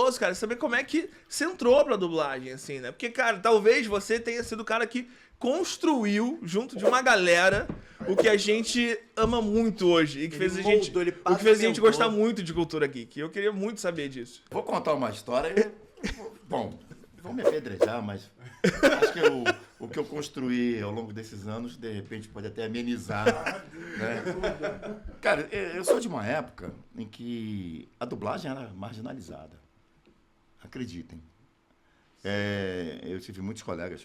curioso, cara, saber como é que você entrou pra dublagem, assim, né? Porque, cara, talvez você tenha sido o cara que construiu, junto de uma galera, o que a gente ama muito hoje. E que fez a gente, o que fez a gente gostar muito de cultura geek. Eu queria muito saber disso. Vou contar uma história. Bom, vão me apedrejar, mas acho que o que eu construí ao longo desses anos, de repente, pode até amenizar. Né? Cara, eu sou de uma época em que a dublagem era marginalizada. Acreditem. Eu tive muitos colegas.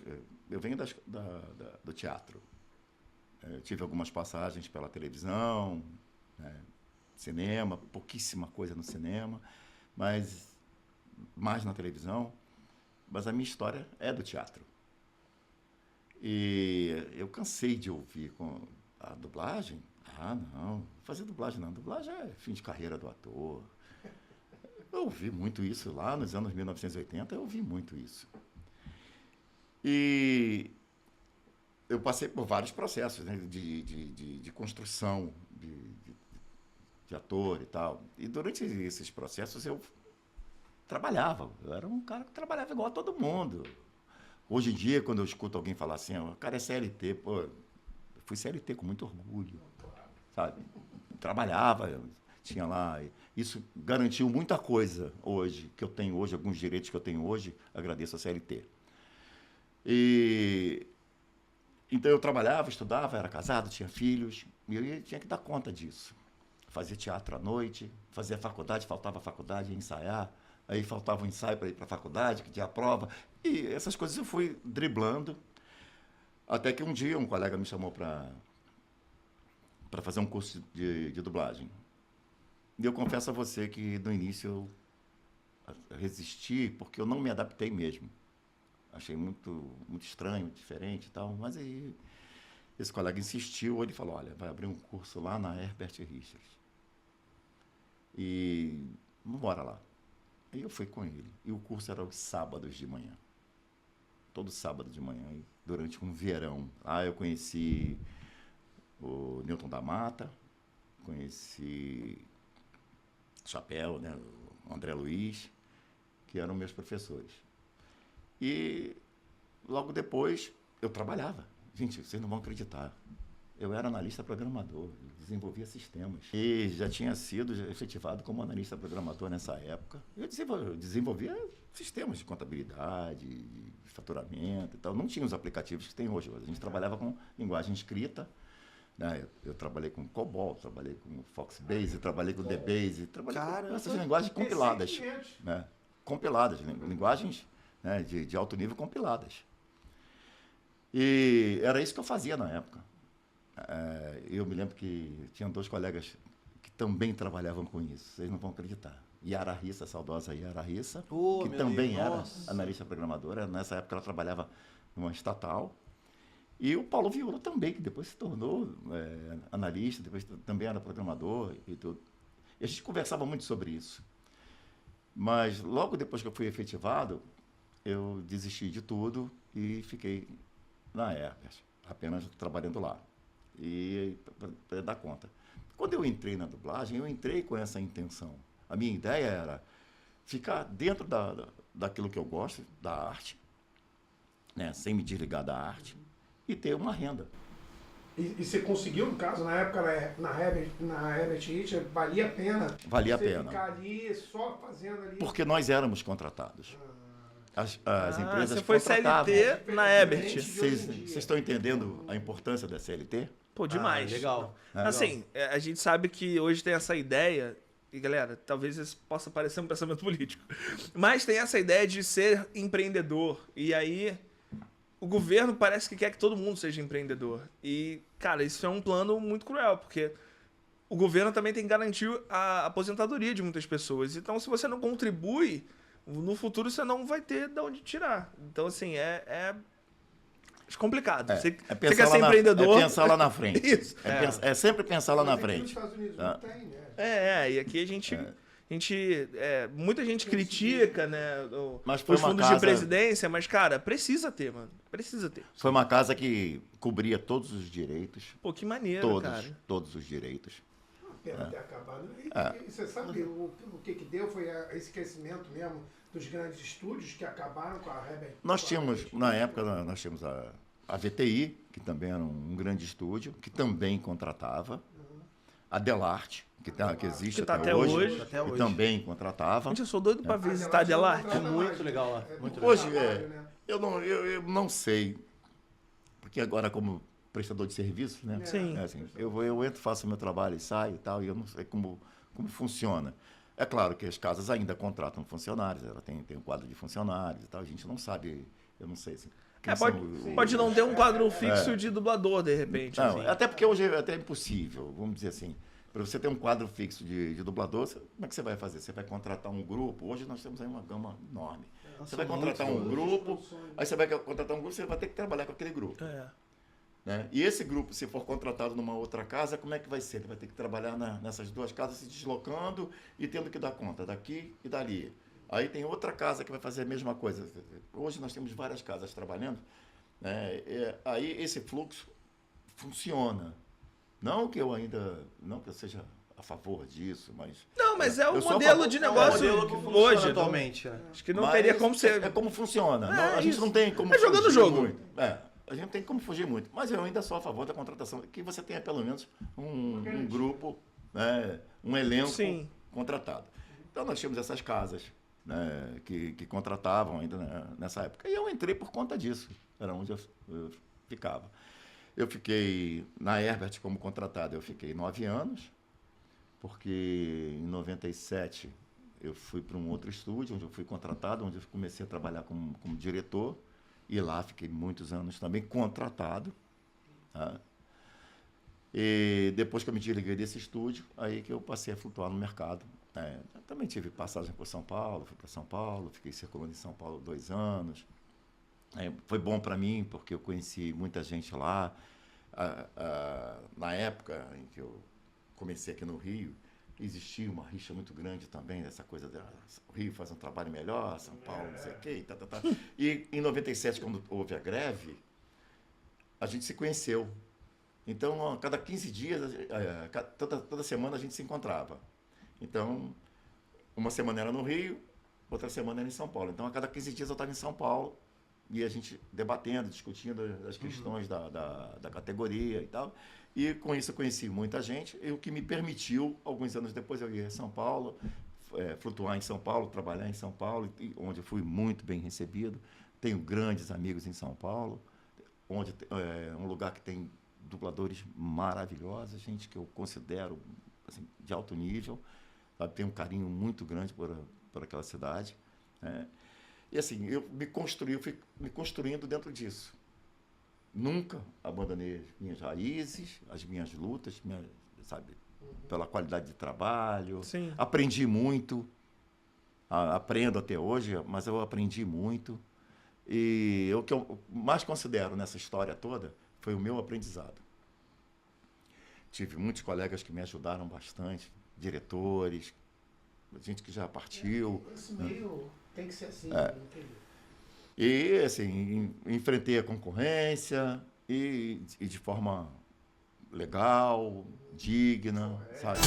Eu venho do teatro. Eu tive algumas passagens pela televisão, né, cinema, pouquíssima coisa no cinema, mas mais na televisão. Mas a minha história é do teatro. E eu cansei de ouvir com a dublagem. Ah, não, fazer dublagem não. Dublagem é fim de carreira do ator. Eu ouvi muito isso lá nos anos 1980, eu ouvi muito isso. E eu passei por vários processos, né, de construção de ator e tal. E durante esses processos eu trabalhava. Eu era um cara que trabalhava igual a todo mundo. Hoje em dia, quando eu escuto alguém falar assim, o cara é CLT, pô, eu fui CLT com muito orgulho, sabe? Trabalhava, tinha lá. Isso garantiu muita coisa hoje, que eu tenho hoje, alguns direitos que eu tenho hoje, agradeço a CLT. Então eu trabalhava, estudava, era casado, tinha filhos, e eu tinha que dar conta disso. Fazia teatro à noite, fazia faculdade, faltava faculdade, ia ensaiar, aí faltava um ensaio para ir para a faculdade, que tinha a prova, e essas coisas eu fui driblando, até que um dia um colega me chamou para fazer um curso de dublagem. E eu confesso a você que no início eu resisti, porque eu não me adaptei mesmo. Achei muito estranho, muito diferente e tal, mas aí esse colega insistiu, ele falou, olha, vai abrir um curso lá na Herbert Richards. E vamos embora lá. Aí eu fui com ele. E o curso era aos sábados de manhã. Todo sábado de manhã, e durante um verão. Lá eu conheci o Newton da Mata, conheci Chapéu, né, o André Luiz, que eram meus professores. E logo depois eu trabalhava. Gente, vocês não vão acreditar. Eu era analista programador, desenvolvia sistemas. E já tinha sido efetivado como analista programador nessa época. Eu desenvolvia sistemas de contabilidade, de faturamento e tal. Não tinha os aplicativos que tem hoje. A gente trabalhava com linguagem escrita. Né? Eu trabalhei com COBOL, trabalhei com Foxbase, trabalhei com DBase, trabalhei com essas linguagens compiladas. Né? Compiladas, linguagens, né, de alto nível compiladas. E era isso que eu fazia na época. Eu me lembro que tinham 2 colegas que também trabalhavam com isso, vocês não vão acreditar. Yara Rissa, a saudosa Yara Rissa, que também era analista programadora. Nessa época ela trabalhava numa estatal. E o Paulo Viola também, que depois se tornou analista, depois também era programador e tudo. E a gente conversava muito sobre isso. Mas logo depois que eu fui efetivado, eu desisti de tudo e fiquei na Herbert, apenas trabalhando lá. E para dar conta. Quando eu entrei na dublagem, eu entrei com essa intenção. A minha ideia era ficar dentro daquilo que eu gosto, da arte, né, sem me desligar da arte, e ter uma renda. E você conseguiu, no caso, na época, na Herbert Richards, valia a pena? Valia a você pena. Ficar ali, só fazendo ali? Porque nós éramos contratados. As empresas você foi CLT na Herbert. Vocês estão entendendo a importância da CLT? Pô, demais. Legal. Assim, a gente sabe que hoje tem essa ideia, e galera, talvez isso possa parecer um pensamento político, mas tem essa ideia de ser empreendedor. E aí, o governo parece que quer que todo mundo seja empreendedor. E, cara, isso é um plano muito cruel, porque o governo também tem que garantir a aposentadoria de muitas pessoas. Então, se você não contribui, no futuro você não vai ter de onde tirar. Então, assim, é complicado. Você quer ser empreendedor... É pensar lá na frente. Isso. É sempre pensar lá na frente. Nos Estados Unidos não tem, né? E aqui a gente muita gente critica, né, Mas foi os uma fundos casa... de presidência, mas, cara, precisa ter, mano. Precisa ter. Foi uma casa que cobria todos os direitos. Pô, que maneiro, cara. Todos os direitos. pena ter acabado. E você sabe o que deu? Foi esse crescimento mesmo dos grandes estúdios que acabaram com a Herbert? Nós tínhamos, na época, nós tínhamos a VTI, que também era um grande estúdio, que também contratava. A Delarte, que existe Que tá até até hoje, hoje. que Até hoje. também contratava. Gente, eu sou doido pra visitar a Delarte. É muito legal lá. Muito legal. Hoje, né? eu não sei, porque agora como prestador de serviço, né? Sim. Assim, eu entro, faço meu trabalho e saio e tal, e eu não sei como funciona. É claro que as casas ainda contratam funcionários, ela tem um quadro de funcionários e tal, a gente não sabe, eu não sei assim. quem são Pode não ter um quadro fixo de dublador, de repente. Não, assim. até porque hoje é até impossível, vamos dizer assim. Para você ter um quadro fixo de dublador, como é que você vai fazer? Você vai contratar um grupo. Hoje nós temos aí uma gama enorme. Você vai contratar um grupo, aí você vai contratar um grupo, você vai ter que trabalhar com aquele grupo. É. Né? E esse grupo, se for contratado numa outra casa, como é que vai ser? Ele vai ter que trabalhar nessas duas casas, se deslocando e tendo que dar conta daqui e dali. Aí tem outra casa que vai fazer a mesma coisa. Hoje nós temos várias casas trabalhando, né? Aí esse fluxo funciona. Não que eu seja a favor disso, mas... Não, mas é o eu sou a modelo favor- de É o negócio modelo que funciona hoje. atualmente, né? Acho que não Mas teria como ser. É como funciona. É, a gente isso. não tem como É jogando o fugir jogo. muito. A gente não tem como fugir muito. Mas eu ainda sou a favor da contratação. Que você tenha pelo menos um grupo, né, um elenco Sim. contratado. Então nós tínhamos essas casas, né, que contratavam ainda, né, nessa época. E eu entrei por conta disso. Era onde eu ficava. Eu fiquei na Herbert como contratado. Eu fiquei 9 anos. Porque em 97 eu fui para um outro estúdio, onde eu fui contratado, onde eu comecei a trabalhar como diretor, e lá fiquei muitos anos também contratado. Tá? E depois que eu me desliguei desse estúdio, aí que eu passei a flutuar no mercado. Eu também tive passagem por São Paulo, fui para São Paulo, fiquei circulando em São Paulo 2 anos. Foi bom para mim, porque eu conheci muita gente lá. Na época em que eu comecei aqui no Rio, existia uma rixa muito grande também, essa coisa de o Rio faz um trabalho melhor, São Paulo não sei o quê, E em 97, quando houve a greve, a gente se conheceu. Então, a cada 15 dias, toda semana a gente se encontrava. Então, uma semana era no Rio, outra semana era em São Paulo. Então, a cada 15 dias eu estava em São Paulo, e a gente debatendo, discutindo as questões da categoria e tal. E com isso eu conheci muita gente, e o que me permitiu, alguns anos depois, eu ir a São Paulo, flutuar em São Paulo, trabalhar em São Paulo, onde eu fui muito bem recebido. Tenho grandes amigos em São Paulo, onde é um lugar que tem dubladores maravilhosos, gente que eu considero assim, de alto nível, sabe? Tenho um carinho muito grande por aquela cidade. Né? E assim, eu fui me construindo dentro disso. Nunca abandonei as minhas raízes, as minhas lutas, sabe, pela qualidade de trabalho. Sim. Aprendi muito, aprendo até hoje, mas eu aprendi muito. E o que eu mais considero nessa história toda foi o meu aprendizado. Tive muitos colegas que me ajudaram bastante, diretores, gente que já partiu. Esse meio tem que ser assim, não tem jeito. E, assim, enfrentei a concorrência e de forma legal, digna, sabe?